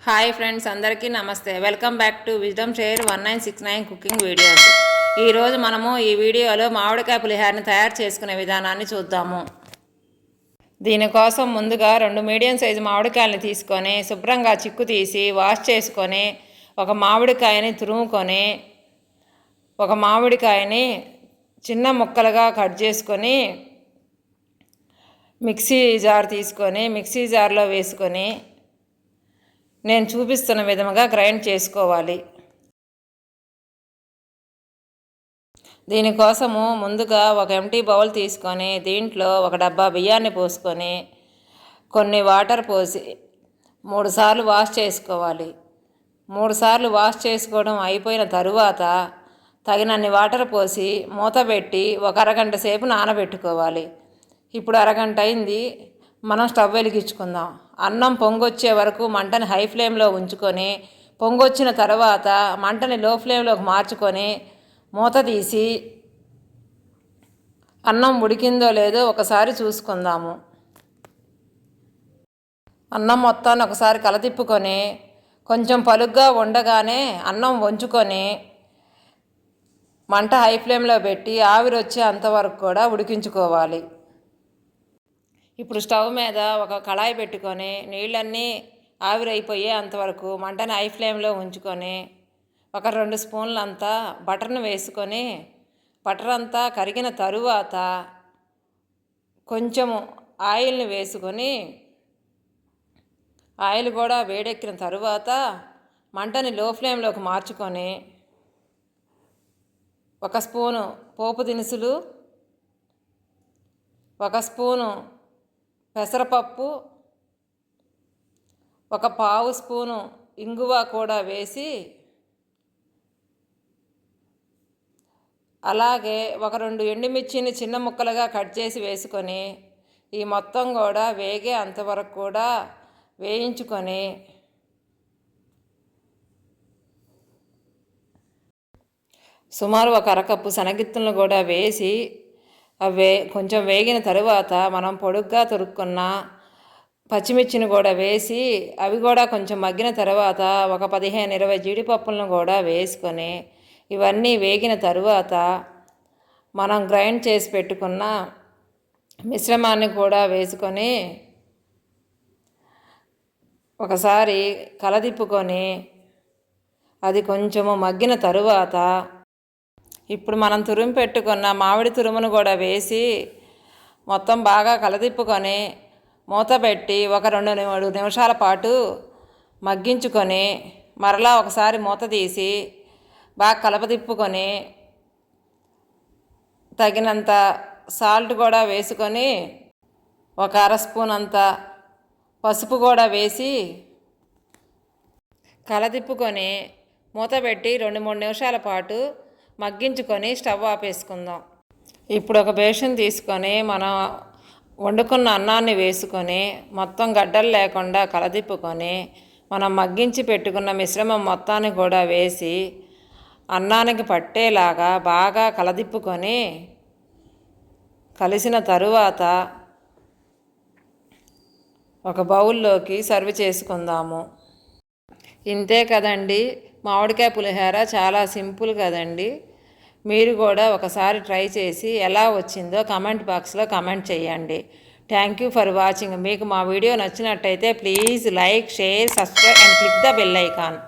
Hi friends, అందరికీ నమస్తే. Welcome back to wisdom share 1969 cooking videos. ఈరోజు మనము ఈ వీడియోలో మామిడికాయ పులిహోరని తయారు చేసుకునే విధానాన్ని చూద్దాము. దీనికోసం ముందుగా 2 మీడియం సైజు మామిడికాయలని తీసుకొని శుభ్రంగా చిక్కు తీసి వాష్ చేసుకొని ఒక మామిడికాయని తురుముకొని ఒక మామిడికాయని చిన్న ముక్కలుగా కట్ చేసుకొని మిక్సీ జార్ తీసుకొని మిక్సీ జార్లో వేసుకొని నేను చూపిస్తున్న విధముగా గ్రైండ్ చేసుకోవాలి. దీనికోసము ముందుగా ఒక ఎంటీ బౌల్ తీసుకొని దీంట్లో ఒక డబ్బా బియ్యాన్ని పోసుకొని కొన్ని వాటర్ పోసి 3 సార్లు వాష్ చేసుకోవాలి. 3 సార్లు వాష్ చేసుకోవడం అయిపోయిన తరువాత తగినన్ని వాటర్ పోసి మూత పెట్టి ఒక అరగంట సేపు నానబెట్టుకోవాలి. ఇప్పుడు అరగంట అయింది. మనం స్టవ్ వెలిగించుకుందాం. అన్నం పొంగొచ్చే వరకు మంటని హై ఫ్లేమ్లో ఉంచుకొని పొంగొచ్చిన తర్వాత మంటని లో ఫ్లేమ్లోకి మార్చుకొని మూత తీసి అన్నం ఉడికిందో లేదో ఒకసారి చూసుకుందాము. అన్నం మొత్తాన్ని ఒకసారి కలతిప్పుకొని కొంచెం పలుగ్గా ఉండగానే అన్నం వంచుకొని మంట హై ఫ్లేమ్లో పెట్టి ఆవిరి వచ్చే అంతవరకు కూడా ఉడికించుకోవాలి. ఇప్పుడు స్టవ్ మీద ఒక కళాయి పెట్టుకొని నీళ్ళన్నీ ఆవిరైపోయే అంతవరకు మంటని హై ఫ్లేమ్లో ఉంచుకొని ఒక 2 స్పూన్లంతా బటర్ను వేసుకొని బటర్ అంతా కరిగిన తరువాత కొంచెము ఆయిల్ని వేసుకొని ఆయిల్ కూడా వేడెక్కిన తరువాత మంటని లో ఫ్లేమ్లోకి మార్చుకొని 1 స్పూను పోపు దినుసులు, 1 స్పూను పెసరపప్పు, 1 పావు స్పూను ఇంగువ కూడా వేసి అలాగే ఒక 2 ఎండుమిర్చిని చిన్న ముక్కలుగా కట్ చేసి వేసుకొని ఈ మొత్తం కూడా వేగే అంతవరకు కూడా వేయించుకొని సుమారు 1 అరకప్పు శనగిత్తులను కూడా వేసి అవి కొంచెం వేగిన తరువాత మనం పొడుగ్గా తురుక్కున్న పచ్చిమిర్చిని కూడా వేసి అవి కూడా కొంచెం మగ్గిన తర్వాత ఒక 15-20 జీడిపప్పులను కూడా వేసుకొని ఇవన్నీ వేగిన తరువాత మనం గ్రైండ్ చేసి పెట్టుకున్న మిశ్రమాన్ని కూడా వేసుకొని ఒకసారి కలదిప్పుకొని అది కొంచెము మగ్గిన తరువాత ఇప్పుడు మనం తురుము పెట్టుకున్న మామిడి తురుమును కూడా వేసి మొత్తం బాగా కలదిప్పుకొని మూత పెట్టి ఒక 2-3 నిమిషాల పాటు మగ్గించుకొని మరలా ఒకసారి మూత తీసి బాగా కలపదిప్పుకొని తగినంత సాల్ట్ కూడా వేసుకొని ఒక 1/2 స్పూన్ అంత పసుపు కూడా వేసి కలదిప్పుకొని మూత పెట్టి 2-3 నిమిషాల పాటు మగ్గించుకొని స్టవ్ ఆపేసుకుందాం. ఇప్పుడు ఒక బేషన్ తీసుకొని మనం వండుకున్న అన్నాన్ని వేసుకొని మొత్తం గడ్డలు లేకుండా కలదిప్పుకొని మనం మగ్గించి పెట్టుకున్న మిశ్రమం మొత్తాన్ని కూడా వేసి అన్నానికి పట్టేలాగా బాగా కలదిప్పుకొని కలిసిన తరువాత ఒక బౌల్లోకి సర్వ్ చేసుకుందాము. ఇంతే కదండి, మామిడికాయ పులిహోర చాలా సింపుల్ కదండి. మీరు కూడా ఒకసారి ట్రై చేసి ఎలా వచ్చిందో కామెంట్ బాక్స్లో కామెంట్ చేయండి. Thank you for watching. మీకు మా వీడియో నచ్చినట్టయితే please like, share, subscribe and click the bell icon.